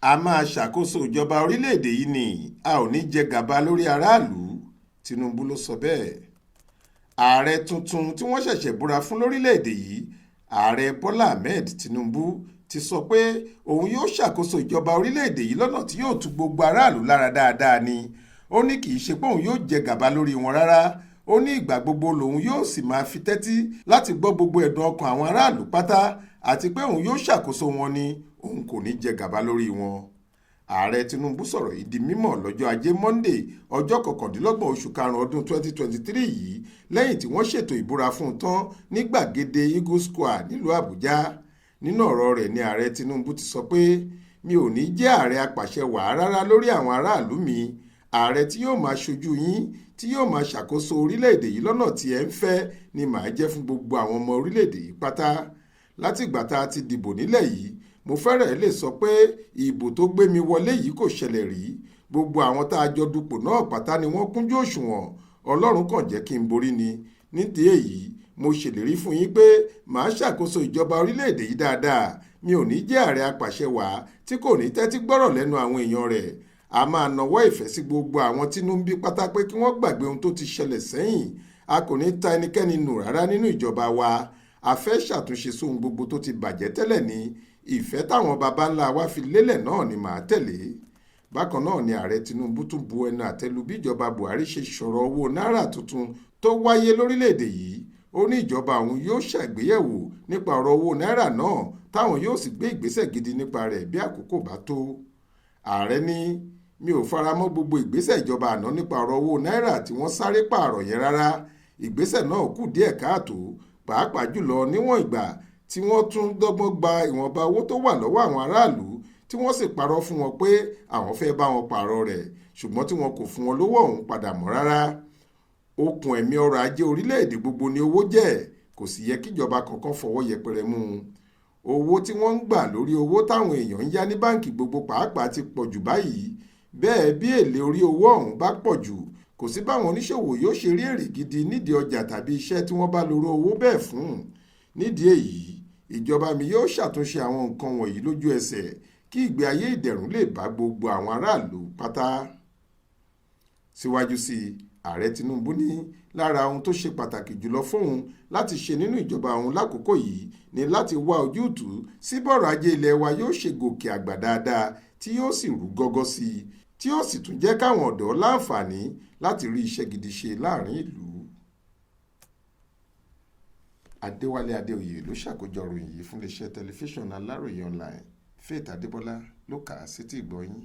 a máa ṣàkóso ìjọba orílẹ̀-èdè yìí ni a ò ní jẹ gàba lórí aráàlú. Tinubu ló sọ bẹ́ẹ̀. Ààrẹ tuntun tí wọ́n ṣẹ̀ṣẹ̀ búra fún lórílẹ̀-èdè yìí, ààrẹ Bọ́lá Ahmed Tinubu ti sọ pé òun yóò ṣàkóso ìjọba orílẹ̀-èdè yìí lọ́nà tí yóò tu gbogbo aráàlú lára dáadáa ni. Ó ní kì í ṣe pé òun yóò jẹ gàba lórí wọn rárá. Ó ní ìgbà gbogbo lòun yóò sì máa fi tẹ́tí láti gbọ́ gbogbo ẹ̀dùn ọkàn àwọn aráàlú pátá àti pé òun yóò ṣàkóso wọn ni òun kò ní jẹ gàba lórí wọn. Ààrẹ Tinubu sọ̀rọ̀ yìí di mímọ̀ lọ́jọ́ ajé Monday ọjọ́ 29 oṣù karùn-ún ọdún 2023 yìí lẹ́yìn tí wọ́n ṣètò ìbúra fún un tán ní gbàgede Eagle Square nílùú Àbújá. Nínú ọ̀rọ̀ rẹ̀ ni ààrẹ Tinubu ti sọ pé mi ò ní jẹ́ ààrẹ apàṣẹwàá rárá lórí àwọn aráàlú mi. Ààrẹ tí yóò máa ṣojú yín tí yóò máa ṣàkóso orílẹ̀-èdè yìí lọ́nà tí ẹ ń fẹ́ ni màá jẹ́ fún gbogbo àwọn ọmọ orílẹ̀-èdè yìí pátá. Látìgbà tá a ti dìbò nílẹ̀ yìí mo fẹ́rẹ̀ẹ́ lè sọ pé ìbò tó gbé mi wọlé yìí kò ṣẹlẹ̀ rí. Gbogbo àwọn tá a jọ dupò náà pátá ni wọ́n kúnjú òṣùwọ̀n. Ọlọ́run kàn jẹ́ kí n borí ni. Nídìí èyí mo ṣèlérí fún yín pé màá ṣàkóso ìjọba orílẹ̀-èdè yìí dáadáa. Mi ò ní jẹ́ ààrẹ apàṣẹwàá tí kò ní tẹ́tí gbọ́rọ̀ lẹ́nu àwọn èèyàn rẹ̀. A máa nawọ́ ìfẹ́ sí gbogbo àwọn tínú ń bí pátá pé kí wọ́n gbàgbé ohun tó ti ṣẹlẹ̀ sẹ́yìn. A kò ní ta ẹnikẹ́ni nù rárá nínú ìjọba wa. A fẹ́ ṣàtúnṣe sóhun gbogbo tó ti bàjẹ́ tẹ́lẹ̀ ni. Ìfẹ́ táwọn baba ńlá wa fi lélẹ̀ náà ni màá tẹ̀lé. Bákan náà ni ààrẹ Tinubu tún bu ẹnu àtẹ́lu bí ìjọba Buhari ṣe sọ̀rọ̀ owó náírà tuntun tó wáyé lórílẹ̀‐èdè yìí. Ó ní ìjọba òun yóò ṣàgbéyẹ̀wò nípa ọ̀rọ̀ owó náírà náà táwọn yóò sì gbé ìgbésẹ̀ gidi nípa rẹ̀ bí àkókò bá tó. Ààrẹ ní mi ò faramọ́ gbogbo ìgbésẹ̀ ìjọba àná nípa ọ̀rọ̀ owó náírà tí wọ́n sáré pààrọ̀ yẹn rárá. Ìgbésẹ̀ náà kù díẹ̀ káàtó pàápàá jùlọ níwọ̀n ìgbà tí wọ́n tún dọ́gbọ́n gba ìwọ̀nba owó tó wà lọ́wọ́ àwọn aráàlú tí wọ́n sì parọ́ fún wọn pé àwọn fẹ́ bá wọn pààrọ̀ rẹ̀ ṣùgbọ́n tí wọn kò fún wọn lówó ọ̀hún padà mọ́ rárá. Okùn ẹ̀mí ọrọ̀ ajé orílẹ̀-èdè gbogbo ni owó jẹ́, kò sì yẹ kíjọba kankan fọwọ́ yẹpẹrẹ mú un. Owó tí wọ́n ń gbà lórí owó táwọn èèyàn ń yá ní báǹkì gbogbo pàápàá ti pọ̀ jù báyìí. Bẹ́ẹ̀ bí èlé orí owó ọ̀hún bá pọ̀ jù kò sí báwọn oníṣòwò yóò ṣe rí èrè gidi nídìí ọjà tàbí iṣẹ́ tí wọ́n bá lóró owó bẹ́ẹ̀ fún. Nídìí èyí ìjọba mi yóò ṣàtúnṣe àwọn nǹkan wọ̀nyí lójú ẹsẹ̀ kí ìgbé ayé ìdẹ̀rùn lè bá gbogbo àwọn aráàlú pátá. Síwájú sí i, ààrẹ Tinubu ní lára ohun tó ṣe pàtàkì jùlọ fóun láti ṣe nínú ìjọba òun lákòókò yìí ni láti wá ojútùú sí bọ́rọ̀ ajé ilẹ̀ wa yóò ṣe gòkè àgbà dáadáa tí yóò sì rú gọ́gọ́ sí i tí yóò sì tún jẹ́ káwọn ọ̀dọ́ láǹfààní láti rí iṣẹ́ gidi ṣe láàrin ìlú. Adéwálé Adéoyè ló ṣàkójọ ìròyìn yìí fún iléeṣẹ́ tẹlifíṣàn Aláròye online. Faith Adébọ́lá ló kà á sétí ìgbọ́ yín.